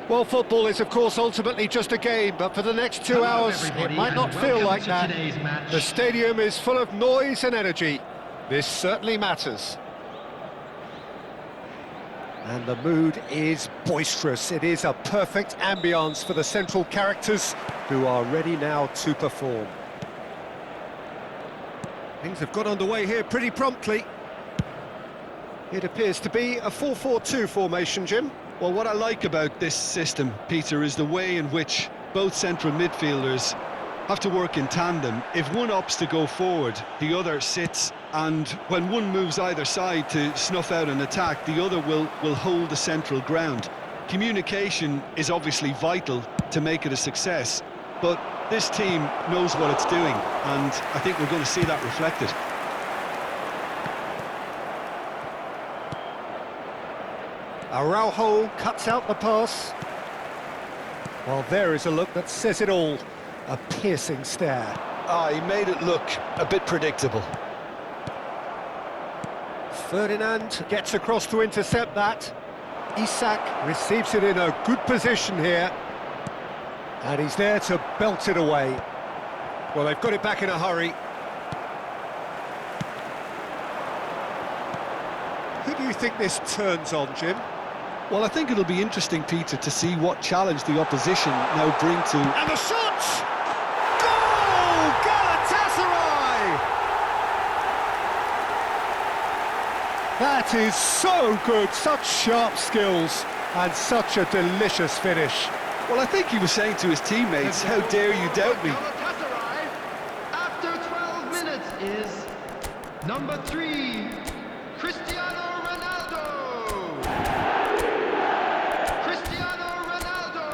Well, football is, of course, ultimately just a game, but for the next 2 hours, it might not feel like that. The stadium is full of noise and energy. This certainly matters. And the mood is boisterous. It is a perfect ambience for the central characters who are ready now to perform. Things have got underway here pretty promptly. It appears to be a 4-4-2 formation, Jim. Well, what I like about this system, Peter, is the way in which both central midfielders have to work in tandem. If one opts to go forward, the other sits, and when one moves either side to snuff out an attack, the other will hold the central ground. Communication is obviously vital to make it a success, but this team knows what it's doing, and I think we're going to see that reflected. Araujo cuts out the pass. Well, there is a look that says it all. A piercing stare. He made it look a bit predictable. Ferdinand gets across to intercept that. Isak receives it in a good position here. And he's there to belt it away. Well, they've got it back in a hurry. Who do you think this turns on, Jim? Well, I think it'll be interesting, Peter, to see what challenge the opposition now bring to... And the shot! Goal! Galatasaray! That is so good, such sharp skills, and such a delicious finish. Well, I think he was saying to his teammates, how dare you doubt me? Galatasaray, after 12 minutes, is number 3, Cristiano Ronaldo! Cristiano Ronaldo!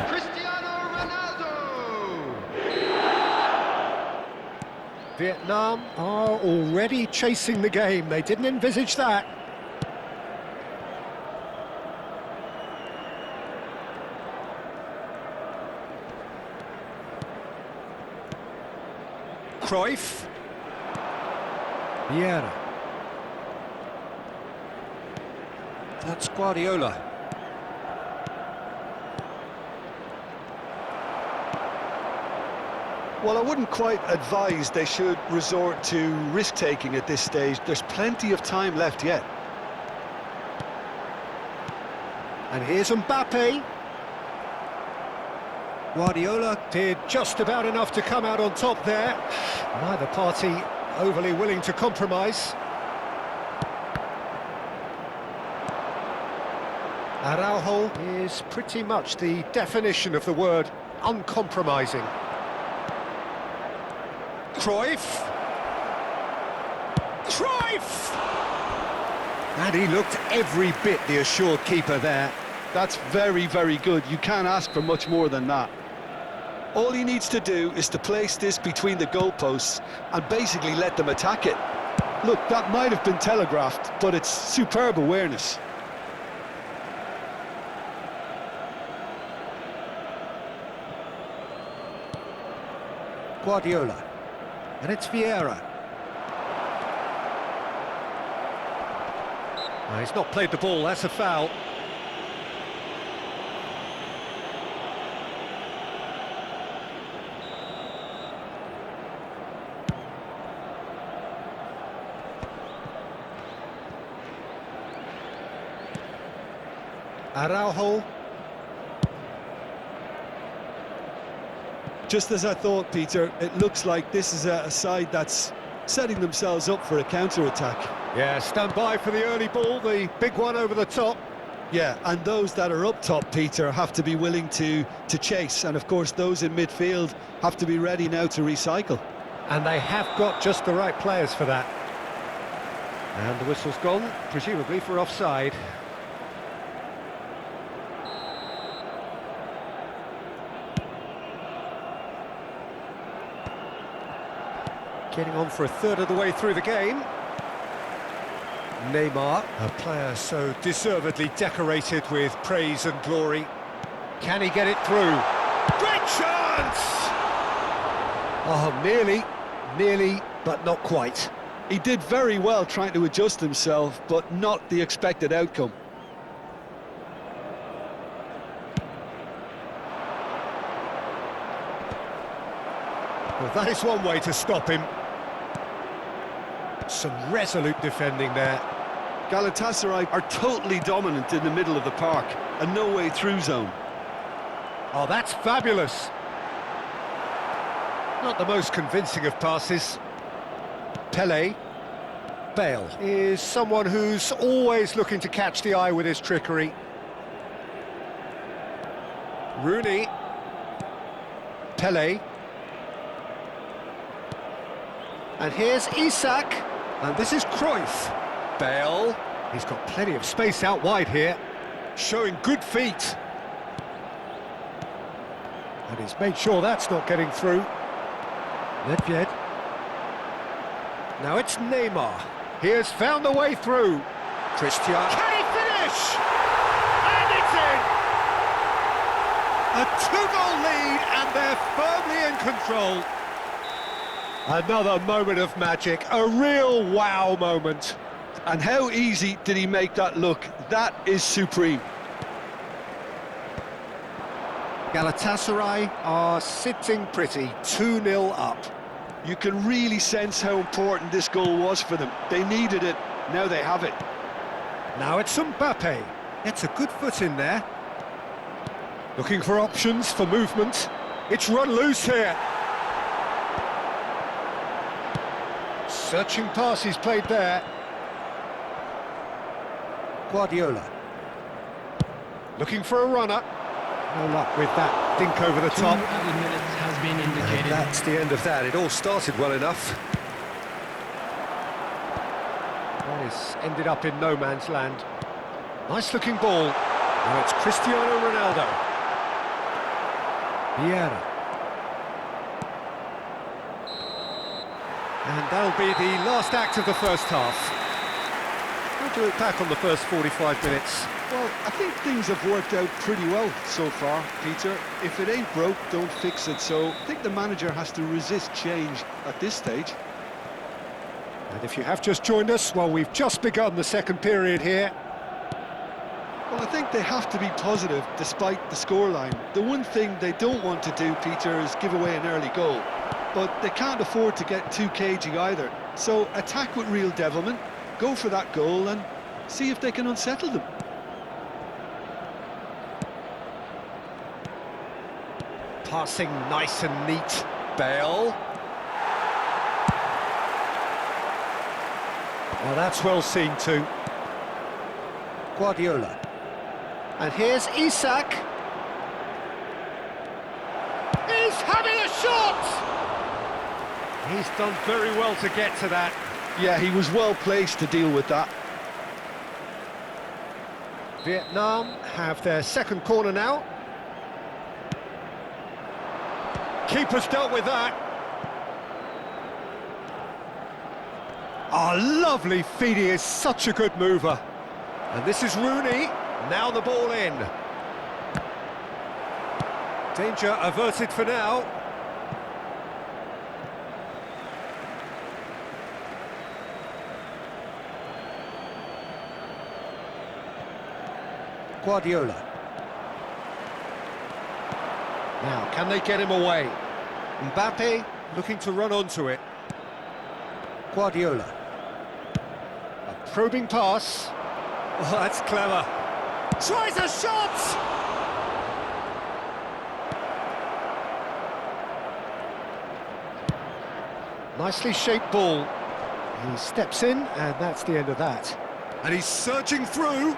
Cristiano Ronaldo! Vietnam are already chasing the game. They didn't envisage that. Cruyff. Vieira. That's Guardiola. Well, I wouldn't quite advise they should resort to risk-taking at this stage. There's plenty of time left yet. And here's Mbappe. Guardiola did just about enough to come out on top there. Neither party overly willing to compromise. Araujo is pretty much the definition of the word uncompromising. Cruyff! Cruyff! And he looked every bit the assured keeper there. That's very, very good. You can't ask for much more than that. All he needs to do is to place this between the goalposts and basically let them attack it. Look, that might have been telegraphed, but it's superb awareness. Guardiola. And it's Vieira. No, he's not played the ball, that's a foul. Araujo. Just as I thought, Peter, it looks like this is a side that's setting themselves up for a counter-attack. Yeah, stand by for the early ball, the big one over the top. Yeah, and those that are up top, Peter, have to be willing to chase. And, of course, those in midfield have to be ready now to recycle. And they have got just the right players for that. And the whistle's gone, presumably for offside. Getting on for a third of the way through the game. Neymar, a player so deservedly decorated with praise and glory. Can he get it through? Great chance! Oh, nearly, but not quite. He did very well trying to adjust himself, but not the expected outcome. Well, that is one way to stop him. Some resolute defending there. Galatasaray are totally dominant in the middle of the park, and no way through zone. Oh, that's fabulous. Not the most convincing of passes. Pele. Bale is someone who's always looking to catch the eye with his trickery. Rooney. Pele. And here's Isak. And this is Cruyff. Bale. He's got plenty of space out wide here. Showing good feet. And he's made sure that's not getting through. Nedved. Now it's Neymar. He has found the way through. Cristiano. Can he finish? And it's in! A two-goal lead, and they're firmly in control. Another moment of magic, a real wow moment. And how easy did he make that look? That is supreme. Galatasaray are sitting pretty, 2-0 up. You can really sense how important this goal was for them. They needed it, now they have it. Now it's Mbappe. Gets a good foot in there. Looking for options for movement. It's run loose here. Searching pass he's played there. Guardiola. Looking for a runner. No luck with that dink over the top. 2 added minutes has been indicated. And that's the end of that. It all started well enough. Well, it's ended up in no man's land. Nice looking ball. Now it's Cristiano Ronaldo. Vieira. And that'll be the last act of the first half. How do you look back on the first 45 minutes? Well, I think things have worked out pretty well so far, Peter. If it ain't broke, don't fix it. So I think the manager has to resist change at this stage. And if you have just joined us, well, we've just begun the second period here. Well, I think they have to be positive despite the scoreline. The one thing they don't want to do, Peter, is give away an early goal. But they can't afford to get too cagey either. So attack with real devilment, go for that goal and see if they can unsettle them. Passing nice and neat. Bale. Well, that's well seen too. Guardiola. And here's Isak. He's having a shot! He's done very well to get to that. Yeah, he was well placed to deal with that. Vietnam have their second corner now. Keeper's dealt with that. Oh, lovely feed. He is such a good mover. And this is Rooney. Now the ball in. Danger averted for now. Guardiola. Now, can they get him away? Mbappe looking to run onto it. Guardiola. A probing pass. Oh, that's clever. Tries a shot! Nicely shaped ball. He steps in, and that's the end of that. And he's surging through.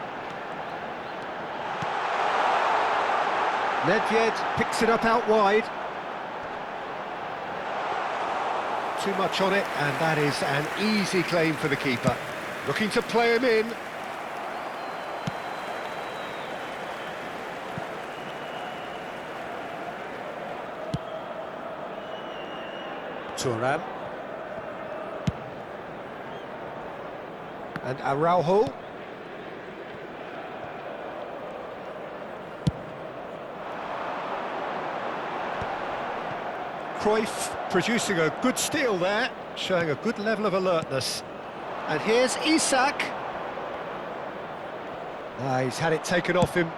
Nedved picks it up out wide. Too much on it, and that is an easy claim for the keeper. Looking to play him in. Thuram. And Araujo. Cruyff producing a good steal there, showing a good level of alertness. And here's Isak. He's had it taken off him.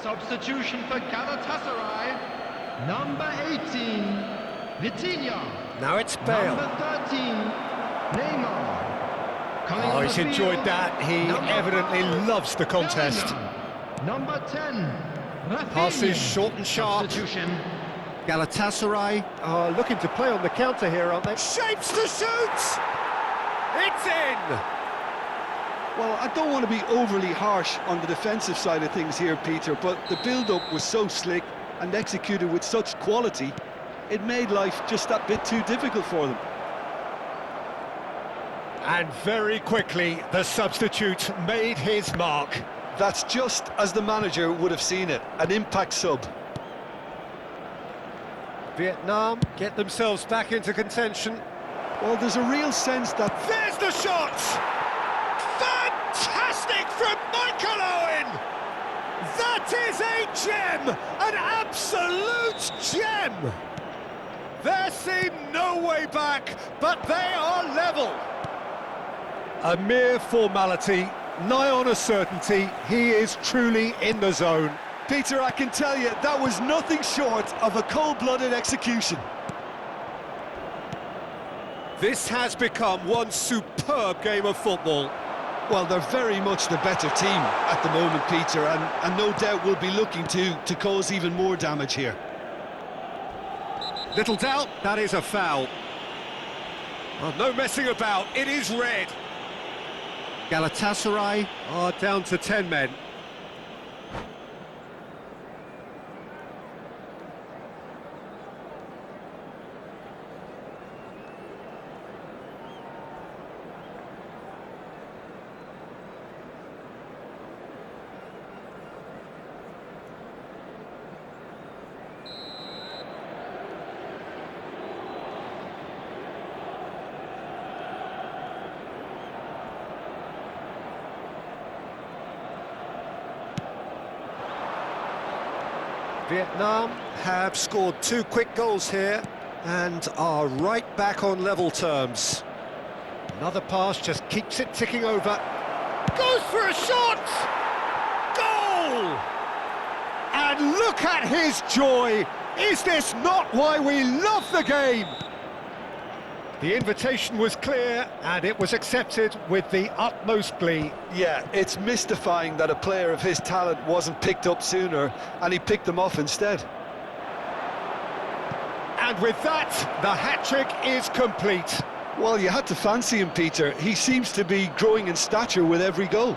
Substitution for Galatasaray, number 18, Vitinha. Now it's Bale. Number 13, Neymar. Coming Oh, on he's the enjoyed field, that. He number evidently 5, loves the contest. Bellingham. Number 10, Rafinha. Passes short and sharp. Substitution. Galatasaray are looking to play on the counter here, aren't they? Shapes to shoot! It's in! Well, I don't want to be overly harsh on the defensive side of things here, Peter, but the build-up was so slick and executed with such quality, it made life just that bit too difficult for them. And very quickly, the substitute made his mark. That's just as the manager would have seen it, an impact sub. Vietnam get themselves back into contention. Well, there's a real sense that There's the shot! Fantastic from Michael Owen! That is a gem! An absolute gem! There seemed no way back, but they are level. A mere formality, nigh on a certainty, he is truly in the zone. Peter, I can tell you, that was nothing short of a cold-blooded execution. This has become one superb game of football. Well, they're very much the better team at the moment, Peter, and no doubt will be looking to cause even more damage here. Little doubt, that is a foul. Well, no messing about, it is red. Galatasaray are down to 10 men. Vietnam have scored 2 quick goals here and are right back on level terms. Another pass just keeps it ticking over. Goes for a shot! Goal! And look at his joy! Is this not why we love the game? The invitation was clear and it was accepted with the utmost glee. Yeah, it's mystifying that a player of his talent wasn't picked up sooner, and he picked them off instead. And with that, the hat-trick is complete. Well, you had to fancy him, Peter. He seems to be growing in stature with every goal.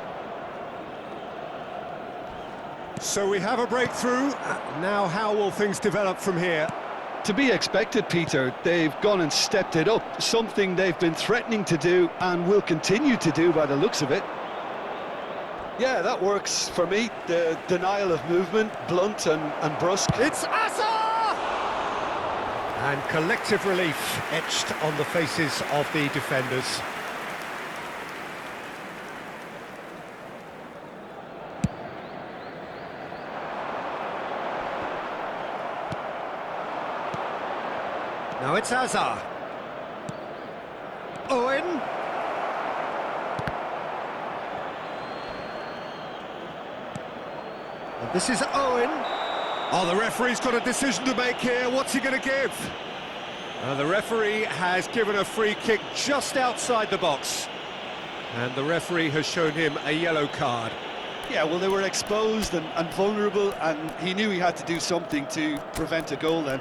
So we have a breakthrough. Now how will things develop from here? To be expected, Peter. They've gone and stepped it up, something they've been threatening to do and will continue to do by the looks of it. Yeah, that works for me. The denial of movement, blunt and brusque. It's Asa! And collective relief etched on the faces of the defenders. Now it's Hazard. Owen. And this is Owen. Oh, the referee's got a decision to make here. What's he going to give? The referee has given a free kick just outside the box. And the referee has shown him a yellow card. Yeah, well, they were exposed and vulnerable, and he knew he had to do something to prevent a goal then.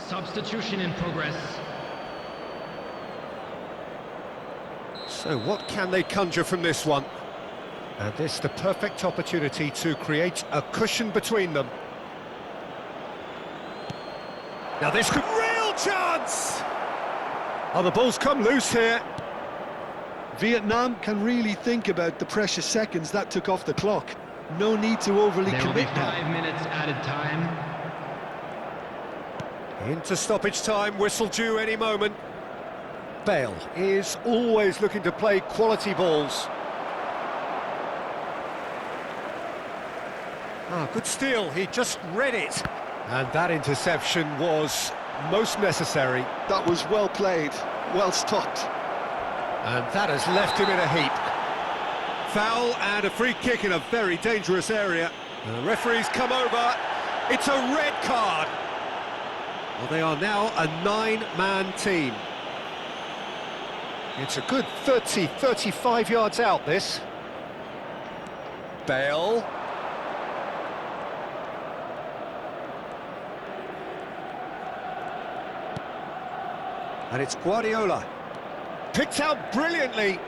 Substitution in progress. So what can they conjure from this one? And this the perfect opportunity to create a cushion between them. Now this could... Real chance! Oh, the ball's come loose here. Vietnam can really think about the precious seconds that took off the clock. No need to overly There will be commit now. 5 minutes added time. Into stoppage time, whistle due any moment. Bale is always looking to play quality balls. Ah, good steal, he just read it. And that interception was most necessary. That was well played, well stopped. And that has left him in a heap. Foul and a free kick in a very dangerous area. And the referee's come over. It's a red card. Well, they are now a 9-man team. It's a good 30, 35 yards out, this. Bale. And it's Guardiola. Picked out brilliantly.